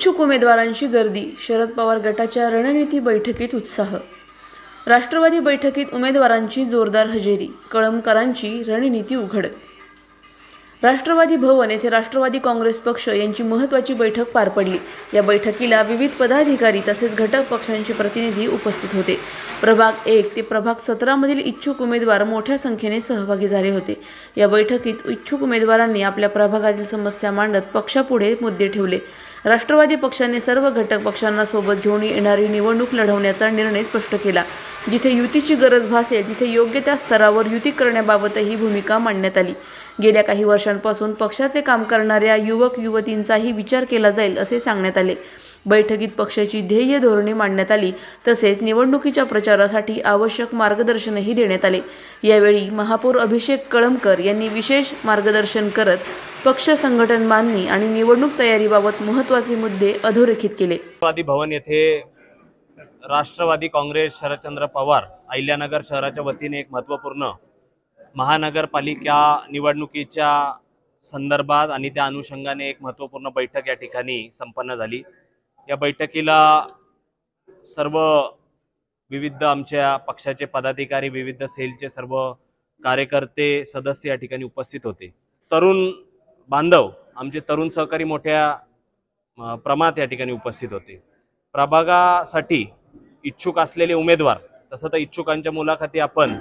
इच्छुक उमेदवारांची गर्दी, शरद पवार गटाच्या रणनीती बैठकीत उत्साह। राष्ट्रवादी बैठकीत उमेदवारांची जोरदार हजेरी, कळमकरांची रणनीती उघड। राष्ट्रवादी भवन येथे राष्ट्रवादी काँग्रेस पक्ष यांची महत्त्वाची बैठक पार पडली। या बैठकीला विविध पदाधिकारी तसेच घटक पक्षांचे प्रतिनिधी उपस्थित होते। प्रभाग 1 ते प्रभाग 17 मधील इच्छुक उमेदवार मोठ्या संख्येने सहभागी झाले होते। या बैठकीत इच्छुक उमेदवारांनी आपल्या प्रभागातील समस्या मांडत पक्षापुढे मुद्दे ठेवले। राष्ट्रवादी पक्षाने सर्व घटक पक्षांना सोबत घेऊन येणारी निवडणूक लढवण्याचा निर्णय स्पष्ट केला। जिथे युतीची गरज भासेल तिथे योग्य त्या स्तरावर युती करण्याबाबतही भूमिका मांडण्यात आली। गेल्या काही वर्षांपासून पक्षाचे काम करणाऱ्या युवक युवतींचाही विचार केला जाईल असे सांगण्यात आले। बैठकीत पक्षाची ध्येय धोरणे मांडण्यात आली तसेच निवडणुकीच्या प्रचारासाठी आवश्यक मार्गदर्शनही देण्यात आले। यावेळी महापौर अभिषेक कळमकर यांनी विशेष मार्गदर्शन करत पक्ष संघटन बांधणी आणि निवडणूक तयारीबाबत महत्त्वाचे मुद्दे अधोरेखित केले। राष्ट्रवादी भवन येथे राष्ट्रवादी काँग्रेस शरदचंद्र पवार अहिल्यानगर शहराच्या वतीने एक महत्त्वपूर्ण महानगरपालिका निवडणुकीच्या संदर्भात आणि त्या अनुषंगाने एक महत्त्वपूर्ण बैठक या ठिकाणी संपन्न झाली। या बैठकीला सर्व विविध आमच्या पक्षाचे पदाधिकारी, विविध सेलचे सर्व कार्यकर्ते, सदस्य या ठिकाणी उपस्थित होते। तरुण बांधव, आमचे तरुण सहकारी मोठ्या प्रमाणात या ठिकाणी उपस्थित होते। प्रभागासाठी इच्छुक असलेले उमेदवार, तसं तर इच्छुकांच्या मुलाखती आपण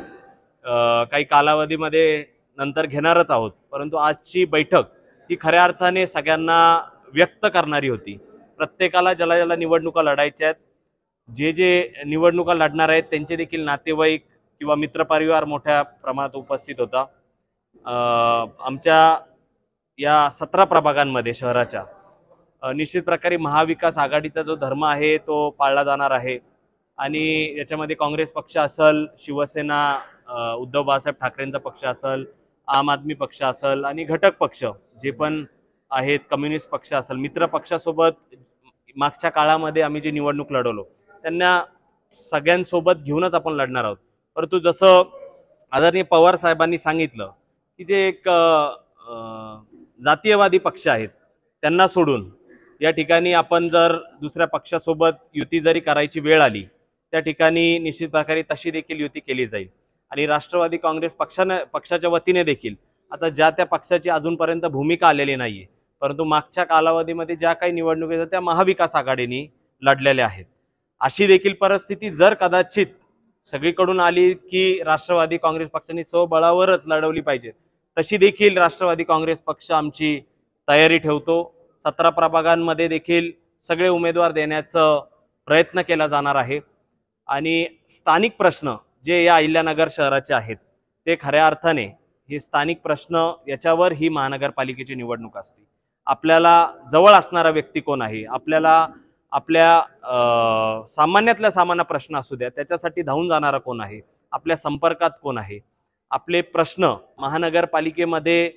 काही कालावधीमध्ये नंतर घेणारच आहोत, परंतु आजची बैठक ही खऱ्या अर्थाने सगळ्यांना व्यक्त करणारी होती। प्रत्येकाला ज्याला ज्याला निवडणुका लढायच्या आहेत, जे जे निवडणुका लढणार आहेत त्यांचे देखील नातेवाईक किंवा मित्रपरिवार मोठ्या प्रमाणात उपस्थित होता। आमच्या या 17 प्रभागांमध्ये शहराच्या निश्चित प्रकारे महाविकास आघाडीचा जो धर्म आहे तो पाळला जाणार आहे आणि याच्यामध्ये काँग्रेस पक्ष असेल, शिवसेना उद्धव बाळासाहेब ठाकरेंचा पक्ष असेल, आम आदमी पक्ष असेल आणि घटक पक्ष जे पण आहेत, कम्युनिस्ट पक्ष असेल, मित्र पक्षासोबत मागच्या काळामध्ये आम्ही जी निवडणूक लढवलो त्यांना सगळ्यांसोबत घेऊनच आपण लढणार आहोत। परंतु जसं आदरणीय पवार साहेबांनी सांगितलं की जे एक जातीयवादी पक्ष आहेत त्यांना सोडून या ठिकाणी आपण जर दुसऱ्या पक्षासोबत युती जरी करायची वेळ आली त्या ठिकाणी निश्चित प्रकारे तशी देखील युती केली जाईल। आणि राष्ट्रवादी काँग्रेस पक्षाच्या वतीने देखील आता ज्या त्या पक्षाची अजूनपर्यंत भूमिका आलेली नाहीये, परंतु मागच्या कालावधीमध्ये ज्या काही निवडणुका त्या महाविकास आघाडीने लढलेल्या आहेत। अशी देखील परिस्थिती जर कदाचित सगळीकडून आली की राष्ट्रवादी काँग्रेस पक्षाने स्वबळावरच लढवली पाहिजे, तशी देखील राष्ट्रवादी काँग्रेस पक्ष आमची तयारी ठेवतो। 17 प्रभागांमध्ये देखील सगळे उमेदवार देण्याचा प्रयत्न केला जाणार आहे आणि स्थानिक प्रश्न जे या अहिल्यानगर शहराचे आहेत ते खऱ्या अर्थाने हे स्थानिक प्रश्न याच्यावर ही महानगरपालिकेची निवडणूक असते। आपल्याला जवळ असणारा व्यक्ती कोण आहे, आपल्याला आपल्या सामान्यातल्या सामान्य प्रश्न असू द्या त्याच्यासाठी धावून जाणारा कोण आहे, आपल्या संपर्कात कोण आहे, आपले प्रश्न महानगरपालिकेमध्ये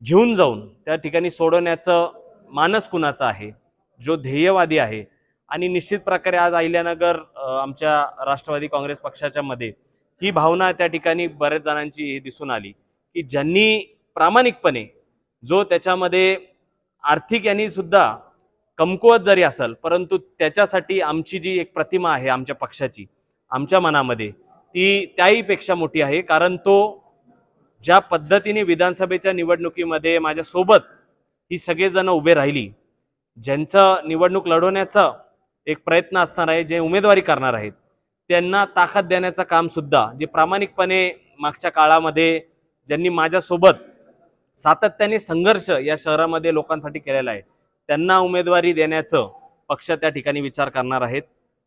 घेऊन जाऊन त्या ठिकाणी सोडवण्याचं मानस कुणाचा आहे, जो ध्येयवादी आहे। आणि निश्चित प्रकारे आज अहिल्यानगर आमच्या राष्ट्रवादी काँग्रेस पक्षाच्या मध्ये ही भावना त्या ठिकाणी बऱ्याच जणांची दिसून आली की ज्यांनी प्रामाणिकपणे जो त्याच्यामध्ये आर्थिक यांनी सुद्धा कमकुवत जरी असेल परंतु त्याच्यासाठी आमची जी एक प्रतिमा आहे आमच्या पक्षाची आमच्या मनामध्ये ती त्याहीपेक्षा मोठी आहे। कारण तो ज्या पद्धतीने विधानसभेच्या निवडणुकीमध्ये माझ्यासोबत ही सगळेजण उभे राहिली, ज्यांचं निवडणूक लढवण्याचा एक प्रयत्न असणार आहे, जे उमेदवारी करणार आहेत त्यांना ताकद देण्याचं काम सुद्धा जे प्रामाणिकपणे मागच्या काळामध्ये ज्यांनी माझ्यासोबत सातत्याने संघर्ष या शहरामध्ये लोकांसाठी केलेला आहे त्यांना उमेदवारी देण्याचं पक्ष त्या ठिकाणी विचार करणार आहेत।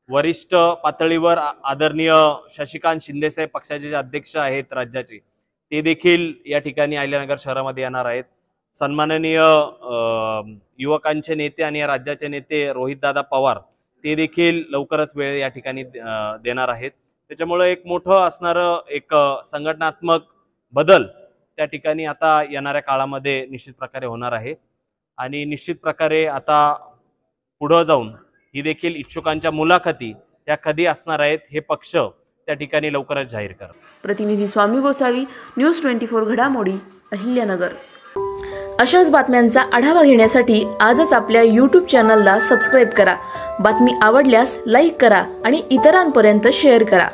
वरिष्ठ पातळीवर आदरणीय शशिकांत शिंदे साहेब पक्षाचे जे अध्यक्ष आहेत राज्याचे ते देखील या ठिकाणी अहिल्यानगर शहरामध्ये येणार आहेत। सन्माननीय युवकांचे नेते आणि या राज्याचे नेते रोहितदादा पवार ते देखील लवकरच वेळ या ठिकाणी देणार आहेत। त्याच्यामुळे एक मोठं असणारं एक संघटनात्मक बदल त्या ठिकाणी आता येणाऱ्या काळामध्ये निश्चित प्रकारे होणार आहे आणि निश्चित प्रकारे आता पुढे जाऊन ही देखील इच्छुकांच्या मुलाखती त्या कधी असणार आहेत हे पक्ष त्या ठिकाणी लवकरच जाहीर करा। प्रतिनिधी स्वामी गोसावी, न्यूज 24 घडामोडी, अहिल्यानगर। अशाच बातम्यांचा आढावा घेण्यासाठी आजच आपल्या YouTube चॅनलला सबस्क्राईब करा. बातमी आवडल्यास लाईक करा आणि इतरांपर्यंत शेअर करा.